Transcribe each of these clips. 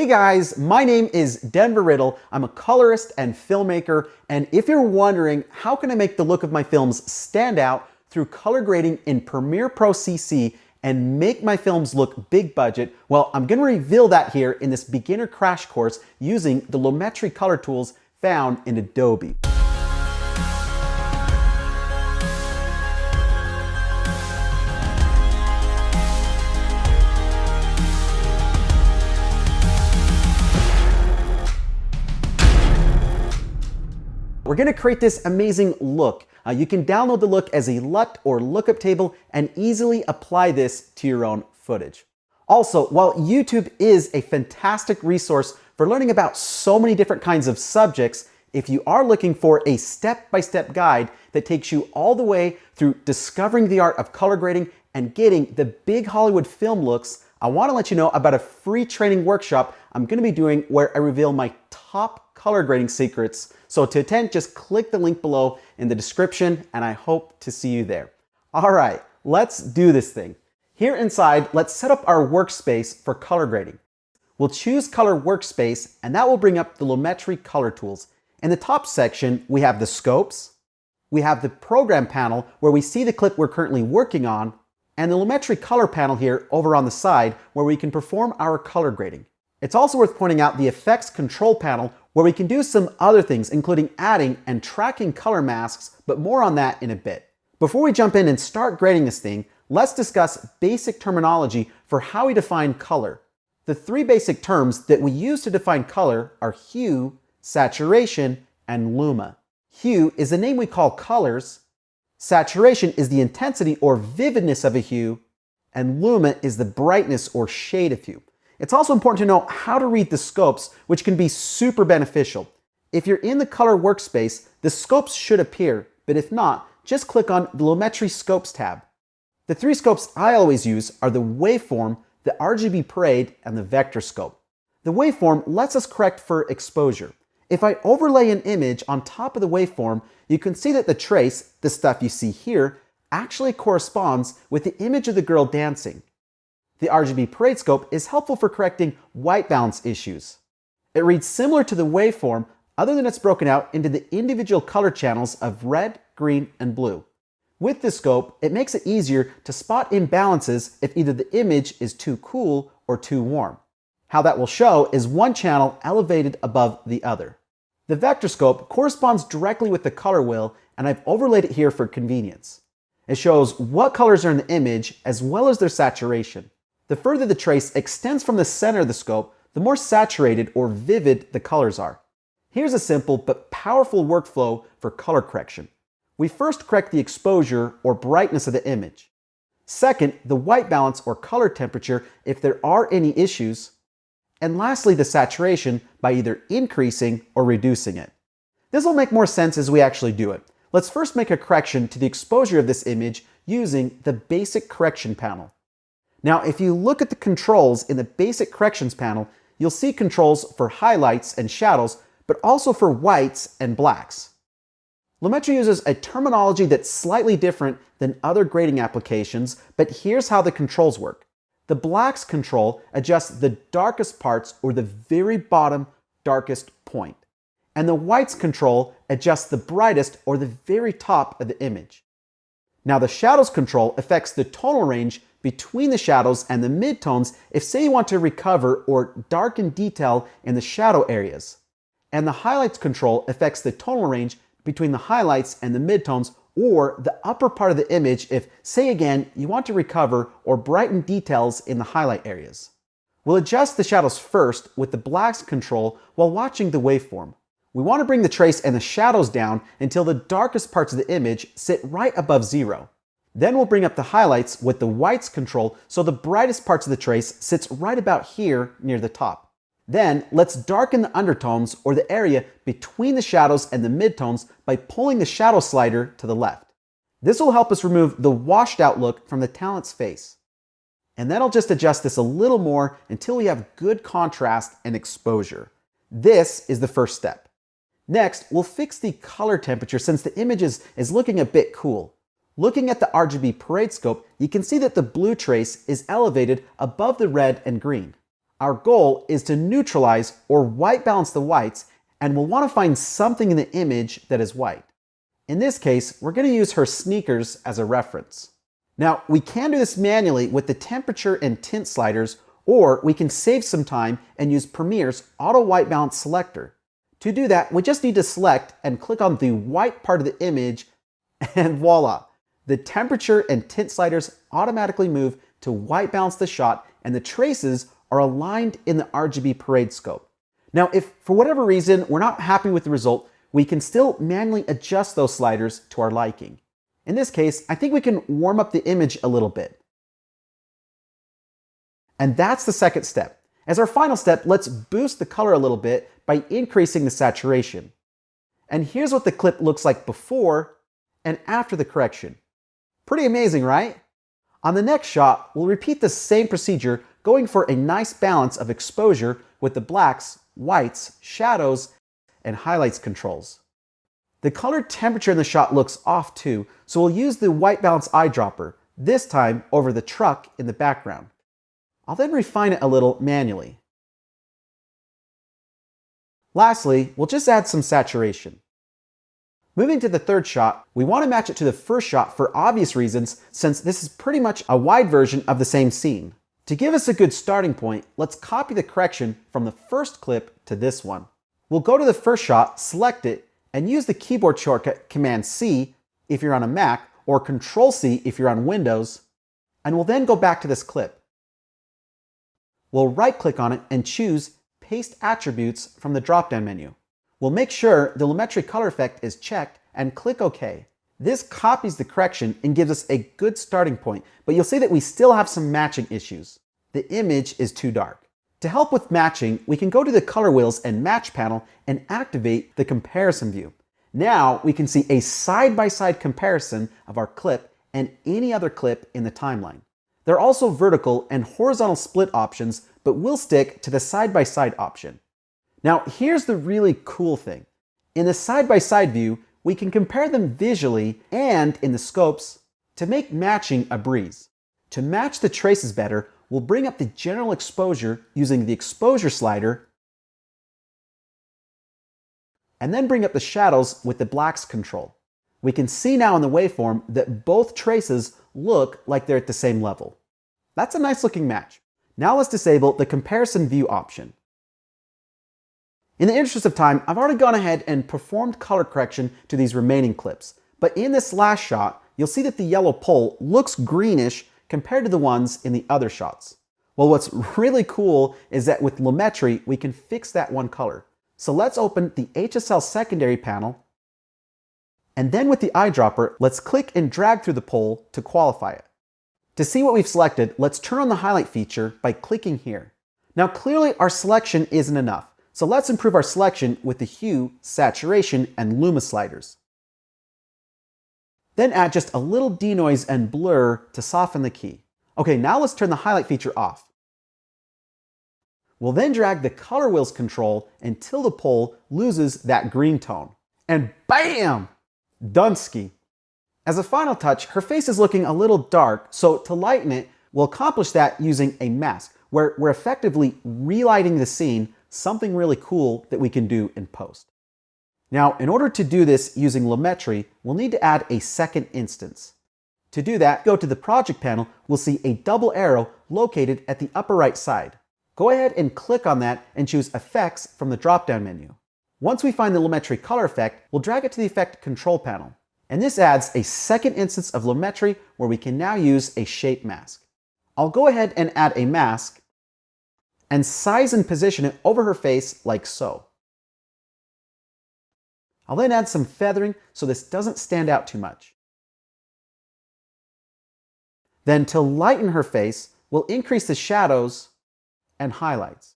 Hey guys, my name is Denver Riddle. I'm a colorist and filmmaker, and if you're wondering how can I make the look of my films stand out through color grading in Premiere Pro CC and make my films look big budget, well, I'm gonna reveal that here in this beginner crash course using the Lumetri color tools found in Adobe. We're gonna create this amazing look. You can download the look as a LUT or lookup table and easily apply this to your own footage. Also, while YouTube is a fantastic resource for learning about so many different kinds of subjects, if you are looking for a step-by-step guide that takes you all the way through discovering the art of color grading and getting the big Hollywood film looks, I wanna let you know about a free training workshop I'm gonna be doing where I reveal my top color grading secrets. So to attend, just click the link below in the description and I hope to see you there. All right, let's do this thing. Here inside, let's set up our workspace for color grading. We'll choose color workspace and that will bring up the Lumetri color tools. In the top section, we have the scopes, we have the program panel where we see the clip we're currently working on, and the Lumetri color panel here over on the side where we can perform our color grading. It's also worth pointing out the effects control panel where we can do some other things, including adding and tracking color masks, but more on that in a bit. Before we jump in and start grading this thing, let's discuss basic terminology for how we define color. The three basic terms that we use to define color are hue, saturation, and luma. Hue is the name we call colors, saturation is the intensity or vividness of a hue, and luma is the brightness or shade of hue. It's also important to know how to read the scopes, which can be super beneficial. If you're in the color workspace, the scopes should appear, but if not, just click on the Lumetri Scopes tab. The three scopes I always use are the waveform, the RGB parade, and the vector scope. The waveform lets us correct for exposure. If I overlay an image on top of the waveform, you can see that the trace, the stuff you see here, actually corresponds with the image of the girl dancing. The RGB parade scope is helpful for correcting white balance issues. It reads similar to the waveform, other than it's broken out into the individual color channels of red, green, and blue. With this scope, it makes it easier to spot imbalances if either the image is too cool or too warm. How that will show is one channel elevated above the other. The vector scope corresponds directly with the color wheel, and I've overlaid it here for convenience. It shows what colors are in the image as well as their saturation. The further the trace extends from the center of the scope, the more saturated or vivid the colors are. Here's a simple but powerful workflow for color correction. We first correct the exposure or brightness of the image. Second, the white balance or color temperature if there are any issues. And lastly, the saturation by either increasing or reducing it. This will make more sense as we actually do it. Let's first make a correction to the exposure of this image using the basic correction panel. Now, if you look at the controls in the basic corrections panel, you'll see controls for highlights and shadows, but also for whites and blacks. Lumetri uses a terminology that's slightly different than other grading applications, but here's how the controls work. The blacks control adjusts the darkest parts or the very bottom darkest point. And the whites control adjusts the brightest or the very top of the image. Now the shadows control affects the tonal range between the shadows and the midtones if, say, you want to recover or darken detail in the shadow areas. And the highlights control affects the tonal range between the highlights and the midtones or the upper part of the image if, say again, you want to recover or brighten details in the highlight areas. We'll adjust the shadows first with the blacks control while watching the waveform. We want to bring the trace and the shadows down until the darkest parts of the image sit right above zero. Then we'll bring up the highlights with the whites control so the brightest parts of the trace sits right about here near the top. Then let's darken the undertones or the area between the shadows and the midtones by pulling the shadow slider to the left. This will help us remove the washed out look from the talent's face. And then I'll just adjust this a little more until we have good contrast and exposure. This is the first step. Next, we'll fix the color temperature since the image is looking a bit cool. Looking at the RGB parade scope, you can see that the blue trace is elevated above the red and green. Our goal is to neutralize or white balance the whites, and we'll want to find something in the image that is white. In this case, we're going to use her sneakers as a reference. Now, we can do this manually with the temperature and tint sliders, or we can save some time and use Premiere's Auto White Balance selector. To do that, we just need to select and click on the white part of the image, and voila! The temperature and tint sliders automatically move to white balance the shot, and the traces are aligned in the RGB parade scope. Now, if for whatever reason we're not happy with the result, we can still manually adjust those sliders to our liking. In this case, I think we can warm up the image a little bit. And that's the second step. As our final step, let's boost the color a little bit by increasing the saturation. And here's what the clip looks like before and after the correction. Pretty amazing, right? On the next shot, we'll repeat the same procedure, going for a nice balance of exposure with the blacks, whites, shadows, and highlights controls. The color temperature in the shot looks off too, so we'll use the white balance eyedropper, this time over the truck in the background. I'll then refine it a little manually. Lastly, we'll just add some saturation. Moving to the third shot, we want to match it to the first shot for obvious reasons, since this is pretty much a wide version of the same scene. To give us a good starting point, let's copy the correction from the first clip to this one. We'll go to the first shot, select it, and use the keyboard shortcut Command-C if you're on a Mac, or Control-C if you're on Windows, and we'll then go back to this clip. We'll right-click on it and choose Paste Attributes from the drop-down menu. We'll make sure the Lumetri color effect is checked and click OK. This copies the correction and gives us a good starting point, but you'll see that we still have some matching issues. The image is too dark. To help with matching, we can go to the color wheels and match panel and activate the comparison view. Now we can see a side-by-side comparison of our clip and any other clip in the timeline. There are also vertical and horizontal split options, but we'll stick to the side-by-side option. Now here's the really cool thing. In the side-by-side view, we can compare them visually and in the scopes to make matching a breeze. To match the traces better, we'll bring up the general exposure using the exposure slider, and then bring up the shadows with the blacks control. We can see now in the waveform that both traces look like they're at the same level. That's a nice looking match. Now let's disable the comparison view option. In the interest of time, I've already gone ahead and performed color correction to these remaining clips. But in this last shot, you'll see that the yellow pole looks greenish compared to the ones in the other shots. Well, what's really cool is that with Lumetri, we can fix that one color. So let's open the HSL secondary panel, and then with the eyedropper, let's click and drag through the pole to qualify it. To see what we've selected, let's turn on the highlight feature by clicking here. Now clearly our selection isn't enough, so let's improve our selection with the hue, saturation, and luma sliders. Then add just a little denoise and blur to soften the key. Okay, now let's turn the highlight feature off. We'll then drag the color wheels control until the pole loses that green tone. And bam! Dunsky. As a final touch, her face is looking a little dark, so to lighten it, we'll accomplish that using a mask, where we're effectively relighting the scene, something really cool that we can do in post. Now, in order to do this using Lumetri, we'll need to add a second instance. To do that, go to the project panel, we'll see a double arrow located at the upper right side. Go ahead and click on that and choose Effects from the drop-down menu. Once we find the Lumetri color effect, we'll drag it to the Effect Control panel. And this adds a second instance of Lumetri where we can now use a shape mask. I'll go ahead and add a mask and size and position it over her face like so. I'll then add some feathering so this doesn't stand out too much. Then to lighten her face, we'll increase the shadows and highlights.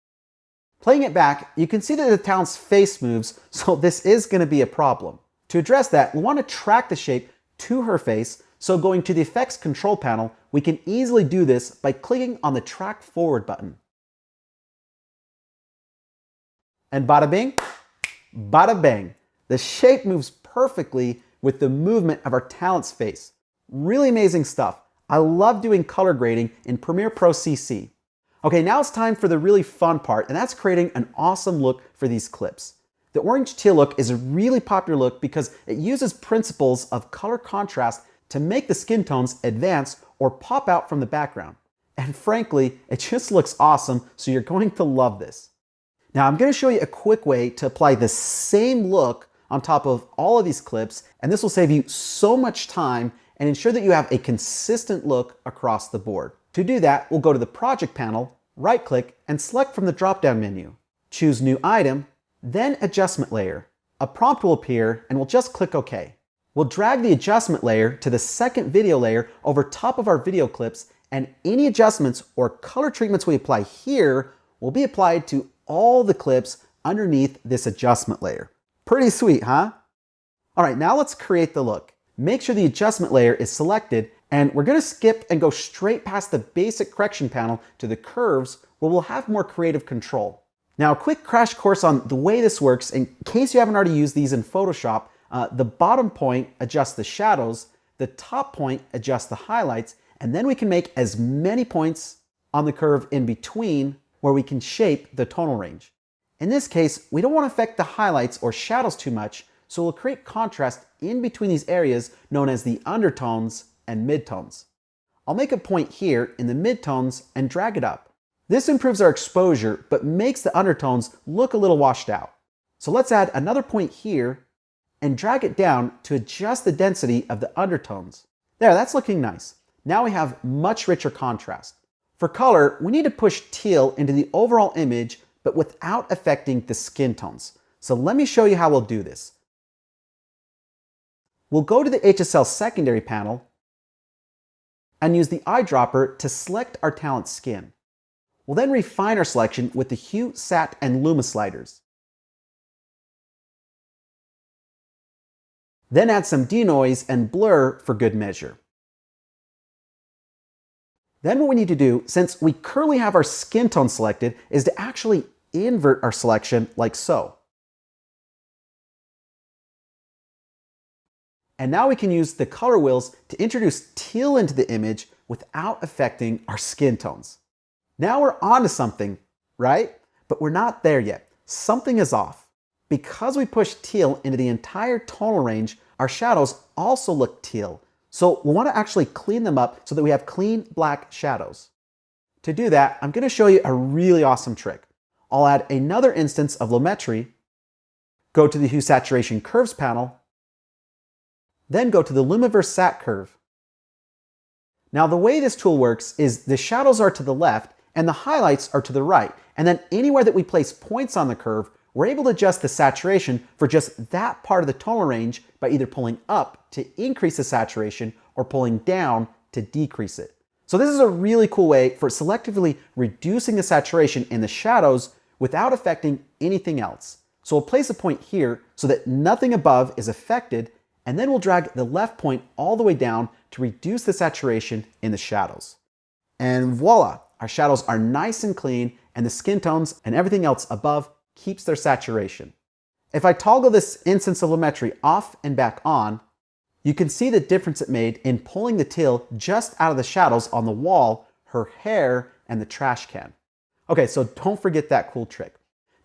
Playing it back, you can see that the talent's face moves, so this is going to be a problem. To address that, we want to track the shape to her face, so going to the Effects Control panel, we can easily do this by clicking on the Track Forward button. And bada bing, bada bang. The shape moves perfectly with the movement of our talent's face. Really amazing stuff. I love doing color grading in Premiere Pro CC. Okay, now it's time for the really fun part, and that's creating an awesome look for these clips. The orange teal look is a really popular look because it uses principles of color contrast to make the skin tones advance or pop out from the background. And frankly, it just looks awesome, so you're going to love this. Now I'm going to show you a quick way to apply the same look on top of all of these clips, and this will save you so much time and ensure that you have a consistent look across the board. To do that, we'll go to the project panel, right-click, and select from the drop-down menu. Choose New Item, then Adjustment Layer. A prompt will appear, and we'll just click OK. We'll drag the adjustment layer to the second video layer over top of our video clips, and any adjustments or color treatments we apply here will be applied to all the clips underneath this adjustment layer. Pretty sweet, huh? All right, now let's create the look. Make sure the adjustment layer is selected, and we're going to skip and go straight past the basic correction panel to the curves where we'll have more creative control. Now, a quick crash course on the way this works in case you haven't already used these in Photoshop. The bottom point adjusts the shadows, the top point adjusts the highlights, and then we can make as many points on the curve in between where we can shape the tonal range. In this case, we don't want to affect the highlights or shadows too much, so we'll create contrast in between these areas known as the undertones and midtones. I'll make a point here in the midtones and drag it up. This improves our exposure, but makes the undertones look a little washed out. So let's add another point here and drag it down to adjust the density of the undertones. There, that's looking nice. Now we have much richer contrast. For color, we need to push teal into the overall image, but without affecting the skin tones. So let me show you how we'll do this. We'll go to the HSL secondary panel and use the eyedropper to select our talent skin. We'll then refine our selection with the Hue, Sat, and Luma sliders. Then add some denoise and blur for good measure. Then what we need to do, since we currently have our skin tone selected, is to actually invert our selection like so. And now we can use the color wheels to introduce teal into the image without affecting our skin tones. Now we're onto something, right? But we're not there yet. Something is off. Because we pushed teal into the entire tonal range, our shadows also look teal. So we'll want to actually clean them up so that we have clean black shadows. To do that, I'm going to show you a really awesome trick. I'll add another instance of Lumetri, go to the Hue Saturation Curves panel, then go to the Lumiverse Sat curve. Now the way this tool works is the shadows are to the left and the highlights are to the right, and then anywhere that we place points on the curve, we're able to adjust the saturation for just that part of the tonal range by either pulling up to increase the saturation or pulling down to decrease it. So this is a really cool way for selectively reducing the saturation in the shadows without affecting anything else. So we'll place a point here so that nothing above is affected, and then we'll drag the left point all the way down to reduce the saturation in the shadows. And voila, our shadows are nice and clean, and the skin tones and everything else above keeps their saturation. If I toggle this instance of Lumetri off and back on, you can see the difference it made in pulling the teal just out of the shadows on the wall, her hair, and the trash can. Okay, so don't forget that cool trick.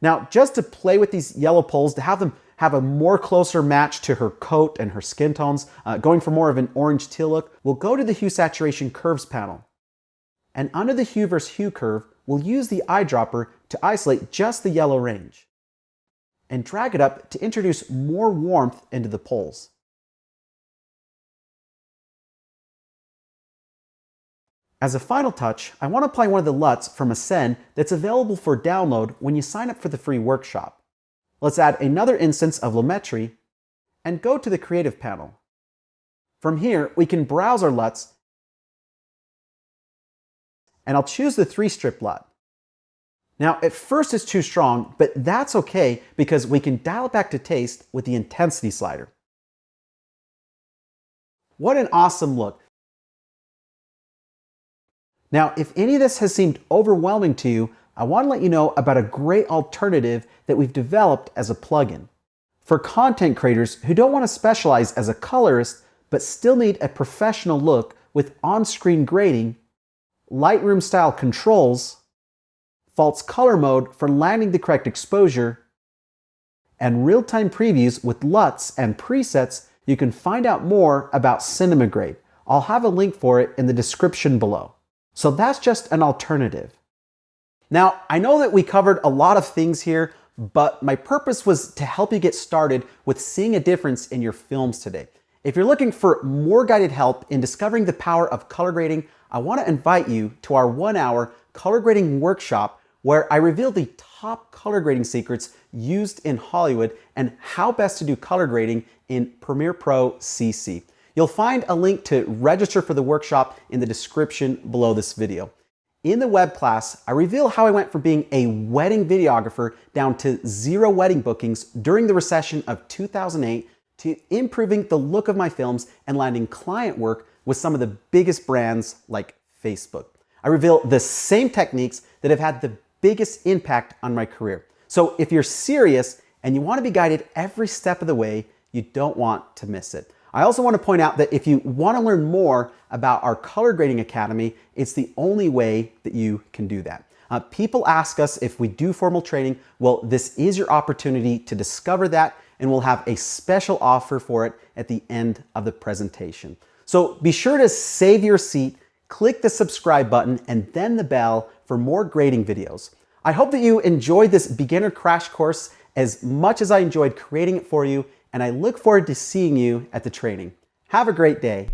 Now, just to play with these yellow pulls, to have them have a more closer match to her coat and her skin tones, going for more of an orange teal look, we'll go to the Hue Saturation Curves panel. And under the Hue vs. Hue curve, we'll use the eyedropper to isolate just the yellow range and drag it up to introduce more warmth into the pulls. As a final touch, I want to apply one of the LUTs from Ascend that's available for download when you sign up for the free workshop. Let's add another instance of Lumetri and go to the Creative panel. From here, we can browse our LUTs, and I'll choose the 3-strip LUT. Now, at first it's too strong, but that's okay because we can dial it back to taste with the intensity slider. What an awesome look. Now, if any of this has seemed overwhelming to you, I want to let you know about a great alternative that we've developed as a plugin. For content creators who don't want to specialize as a colorist, but still need a professional look with on-screen grading, Lightroom style controls, false color mode for landing the correct exposure, and real-time previews with LUTs and presets, you can find out more about Cinemagrade. I'll have a link for it in the description below. So that's just an alternative. Now, I know that we covered a lot of things here, but my purpose was to help you get started with seeing a difference in your films today. If you're looking for more guided help in discovering the power of color grading, I want to invite you to our 1-hour color grading workshop where I reveal the top color grading secrets used in Hollywood and how best to do color grading in Premiere Pro CC. You'll find a link to register for the workshop in the description below this video. In the web class, I reveal how I went from being a wedding videographer down to 0 wedding bookings during the recession of 2008 to improving the look of my films and landing client work with some of the biggest brands like Facebook. I reveal the same techniques that have had the biggest impact on my career. So if you're serious and you want to be guided every step of the way, you don't want to miss it. I also want to point out that if you want to learn more about our Color Grading Academy, it's the only way that you can do that. People ask us if we do formal training. Well, this is your opportunity to discover that, and we'll have a special offer for it at the end of the presentation. So be sure to save your seat, click the subscribe button, and then the bell for more grading videos. I hope that you enjoyed this beginner crash course as much as I enjoyed creating it for you, and I look forward to seeing you at the training. Have a great day.